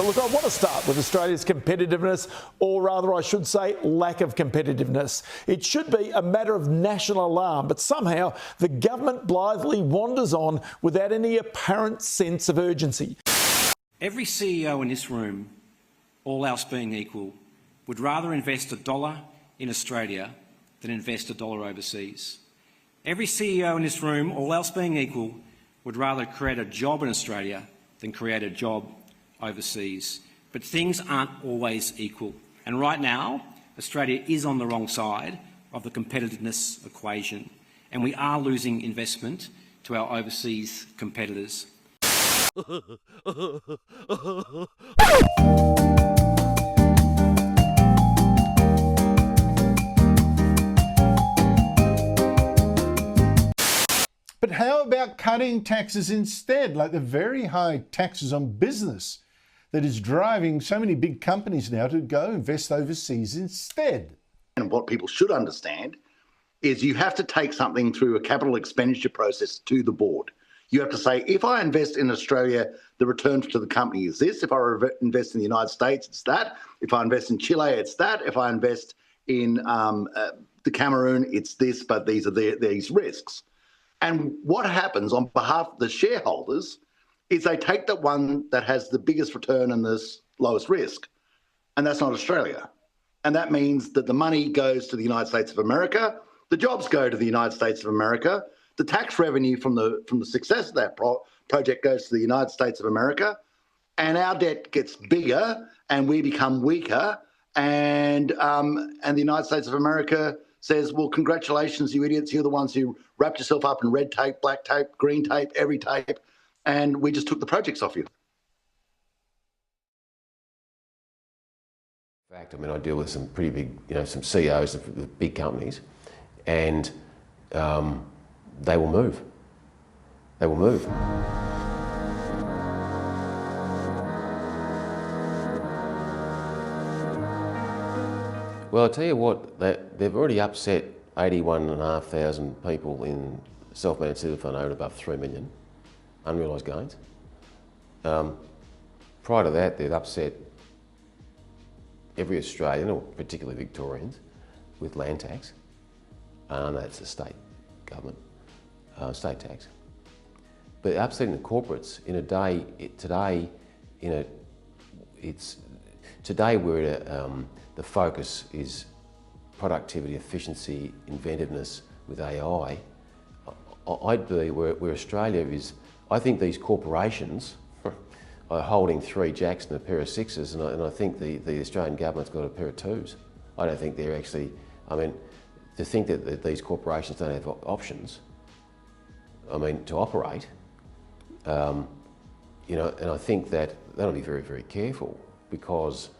But look, I want to start with Australia's competitiveness, or rather I should say lack of competitiveness. It should be a matter of national alarm, but somehow the government blithely wanders on without any apparent sense of urgency. Every CEO in this room, all else being equal, would rather invest $1 in Australia than invest $1 overseas. Every CEO in this room, all else being equal, would rather create a job in Australia than create a job overseas. But things aren't always equal. And right now, Australia is on the wrong side of the competitiveness equation, and we are losing investment to our overseas competitors. But how about cutting taxes instead, like the very high taxes on business that is driving so many big companies now to go invest overseas instead? And what people should understand is you have to take something through a capital expenditure process to the board. You have to say, if I invest in Australia, the return to the company is this. If I invest in the United States, it's that. If I invest in Chile, it's that. If I invest in the Cameroon, it's this, but these are these risks. And what happens on behalf of the shareholders is they take the one that has the biggest return and the lowest risk, and that's not Australia. And that means that the money goes to the United States of America, the jobs go to the United States of America, the tax revenue from the success of that project goes to the United States of America, and our debt gets bigger and we become weaker, and the United States of America says, well, congratulations, you idiots. You're the ones who wrapped yourself up in red tape, black tape, green tape, every tape, and we just took the projects off you. In fact, I mean, I deal with some pretty big, some CEOs of big companies, and they will move. They will move. Well, I'll tell you what, they've already upset 81,500 people in self-managed super fund owed above 3 million unrealised gains. Prior to that, they've upset every Australian, or particularly Victorians, with land tax. That's the state government, state tax. But upsetting the corporates in a day, today we're at the focus is productivity, efficiency, inventiveness with AI. I'd be where Australia is. I think these corporations are holding 3 jacks and a pair of 6s, and I think the Australian government's got a pair of 2s. I don't think they're actually, I mean, to think that these corporations don't have options, I mean, to operate, and I think that they'll be very, very careful, because,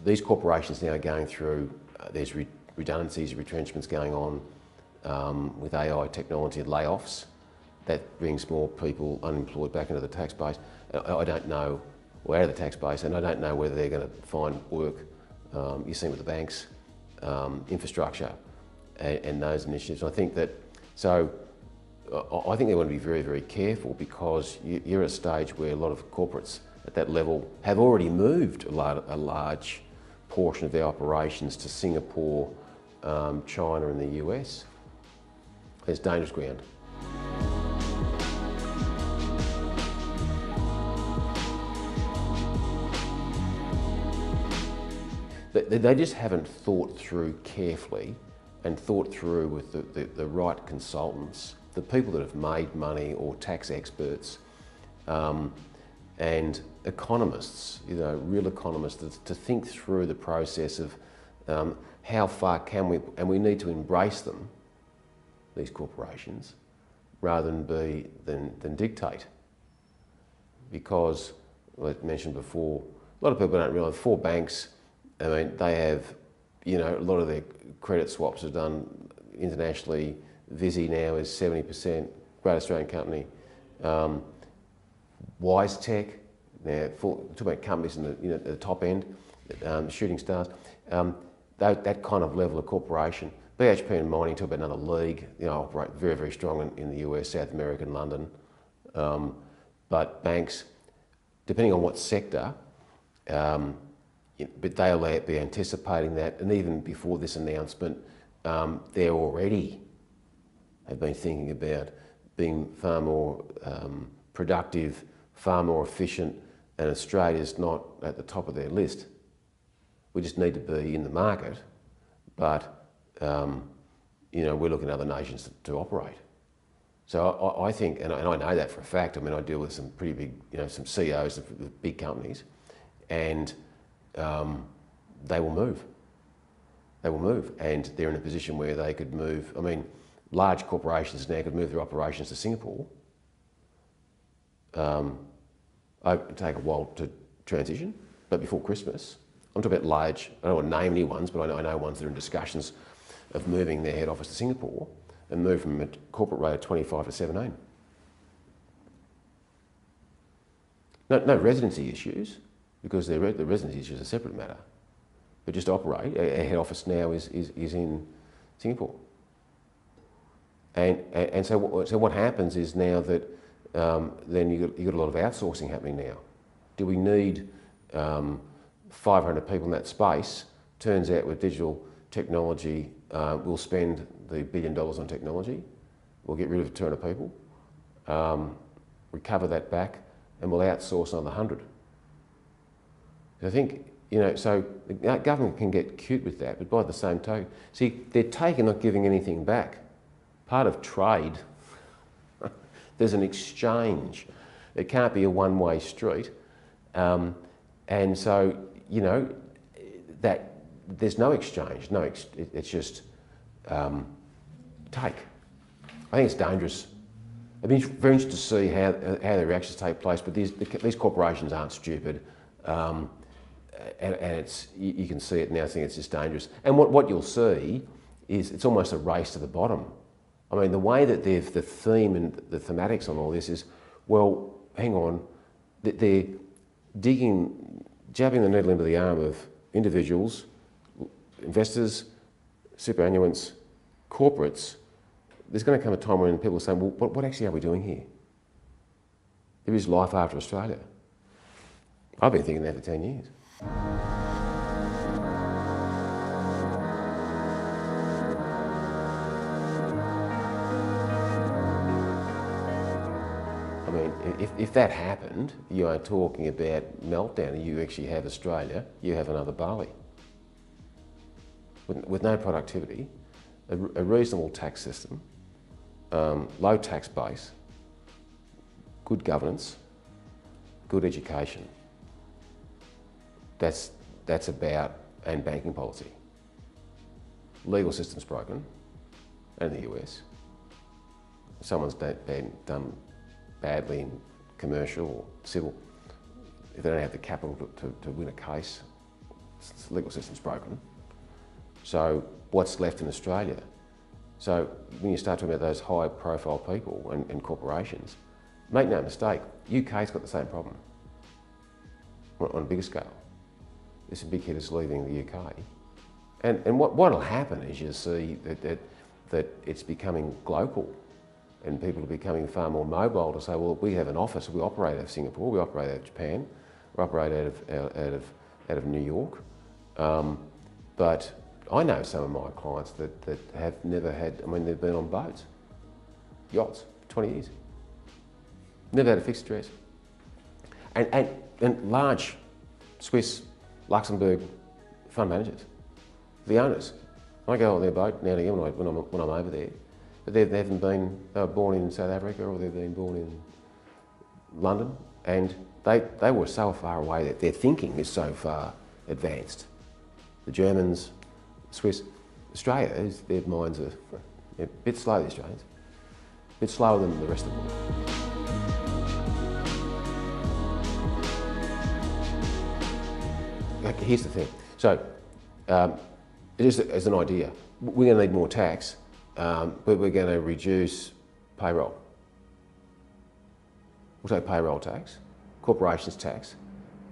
these corporations now are going through, there's redundancies, retrenchments going on with AI technology and layoffs. That brings more people unemployed back into the tax base. I don't know, or out of the tax base, and I don't know whether they're going to find work. You've seen with the banks, infrastructure, and those initiatives. I think that, so I think they want to be very, very careful, because you're at a stage where a lot of corporates at that level have already moved a large portion of their operations to Singapore, China and the US. It's dangerous ground. They just haven't thought through carefully and thought through with the right consultants, the people that have made money, or tax experts, and economists, real economists, to think through the process of how far can we, and we need to embrace them, these corporations, rather than dictate. Because, like I mentioned before, a lot of people don't realise 4 banks, I mean, they have, a lot of their credit swaps are done internationally. Visi now is 70%, great Australian company. WiseTech, now talk about companies in at the top end, shooting stars. That kind of level of corporation. BHP and mining, talk about another league, operate very, very strong in the US, South America and London. But banks, depending on what sector, but they'll be anticipating that, and even before this announcement, they already have been thinking about being far more productive, far more efficient, and Australia's not at the top of their list. We just need to be in the market, but we're looking at other nations to operate. So I think, and I know that for a fact. I mean, I deal with some pretty big, some CEOs of big companies, and they will move. They will move, and they're in a position where they could move. I mean, large corporations now could move their operations to Singapore. It take a while to transition, but before Christmas, I'm talking about large, I don't want to name any ones, but I know ones that are in discussions of moving their head office to Singapore and move from a corporate rate of 25 to 17. No residency issues, because the residency issues are a separate matter. But just operate, our head office now is in Singapore. And so what happens is now that then you've got a lot of outsourcing happening now. Do we need 500 people in that space? Turns out with digital technology, we'll spend the $1 billion on technology. We'll get rid of 200 people, recover that back, and we'll outsource another 100. I think, so the government can get cute with that, but by the same token, see, they're taking, not giving anything back. Part of trade, there's an exchange. It can't be a one-way street. And so, that there's no exchange. It's just take. I think it's dangerous. It'd be very interesting to see how the reactions take place, but these corporations aren't stupid. And it's, you can see it now, I think it's just dangerous. And what you'll see is it's almost a race to the bottom. I mean, the way that the theme and the thematics on all this is, well, hang on, they're jabbing the needle into the arm of individuals, investors, superannuants, corporates. There's going to come a time when people are saying, well, what actually are we doing here? There is life after Australia. I've been thinking that for 10 years. I mean, if that happened, you are talking about meltdown. You actually have Australia, you have another Bali. With no productivity, a reasonable tax system, low tax base, good governance, good education. That's about, and banking policy. Legal system's broken, and in the US. Someone's done badly in commercial or civil. If they don't have the capital to win a case, the legal system's broken. So what's left in Australia? So when you start talking about those high profile people and corporations, make no mistake, UK's got the same problem on a bigger scale. There's some big hitters leaving the UK. And what'll happen is you'll see that it's becoming global and people are becoming far more mobile to say, well, we have an office, we operate out of Singapore, we operate out of Japan, we operate out of New York. But I know some of my clients that have never had, I mean, they've been on boats, yachts, for 20 years. Never had a fixed address. And large Swiss, Luxembourg fund managers, the owners. I go on their boat now and again when I'm over there, but they haven't been, they were born in South Africa or they've been born in London, and they were so far away that their thinking is so far advanced. The Germans, Swiss, Australia, their minds are a bit slow, the Australians, a bit slower than the rest of the world. Here's the thing. So, just as an idea, we're going to need more tax, but we're going to reduce payroll. We'll take payroll tax, corporations tax,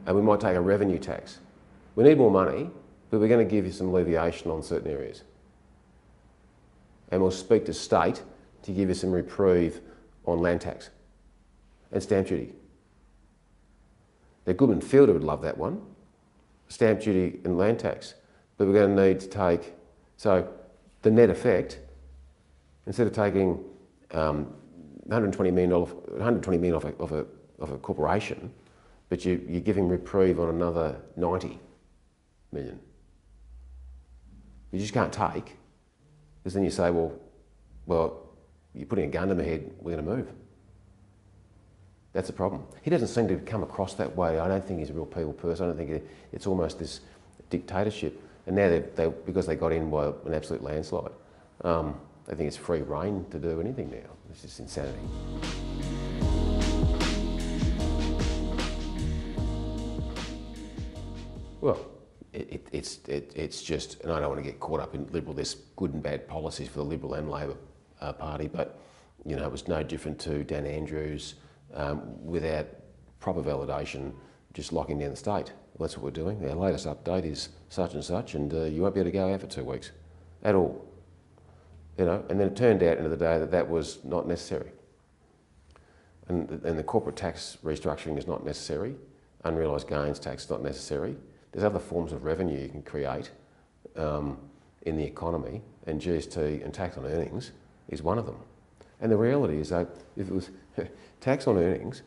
and we might take a revenue tax. We need more money, but we're going to give you some alleviation on certain areas. And we'll speak to state to give you some reprieve on land tax and stamp duty. Now, Goodman Fielder would love that one, stamp duty and land tax. But we're going to need to take, so the net effect, instead of taking $120 million off a corporation, but you're giving reprieve on another 90 million. You just can't take, because then you say, well, you're putting a gun to my head, we're going to move. That's a problem. He doesn't seem to come across that way. I don't think he's a real people person. I don't think it's almost this dictatorship. And now because they got in by an absolute landslide, I think it's free rein to do anything now. It's just insanity. Well, it's just, and I don't want to get caught up in Liberal, there's good and bad policies for the Liberal and Labor Party, but you know, it was no different to Dan Andrews without proper validation, just locking down the state. Well, that's what we're doing. Our latest update is such and such, and you won't be able to go out for 2 weeks at all. You know, and then it turned out at the end of the day that was not necessary. And the corporate tax restructuring is not necessary. Unrealised gains tax is not necessary. There's other forms of revenue you can create in the economy, and GST and tax on earnings is one of them. And the reality is that if it was tax on earnings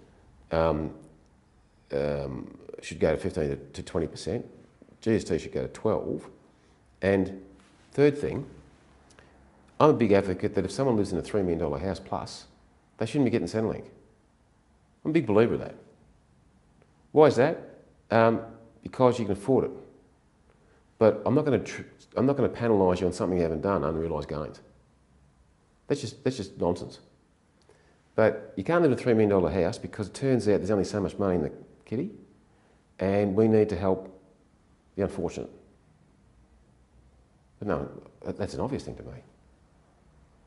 should go to 15 to 20%, GST should go to 12. And third thing, I'm a big advocate that if someone lives in a $3 million house plus, they shouldn't be getting Centrelink. I'm a big believer of that. Why is that? Because you can afford it. But I'm not going to penalise you on something you haven't done, unrealised gains. That's just nonsense. But you can't live in a $3 million house because it turns out there's only so much money in the kitty, and we need to help the unfortunate. But no, that's an obvious thing to me.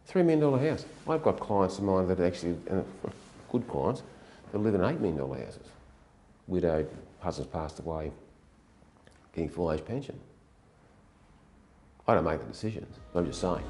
$3 million house. I've got clients of mine that actually, good clients, that live in $8 million houses. Widowed, husband's passed away, getting full age pension. I don't make the decisions, I'm just saying.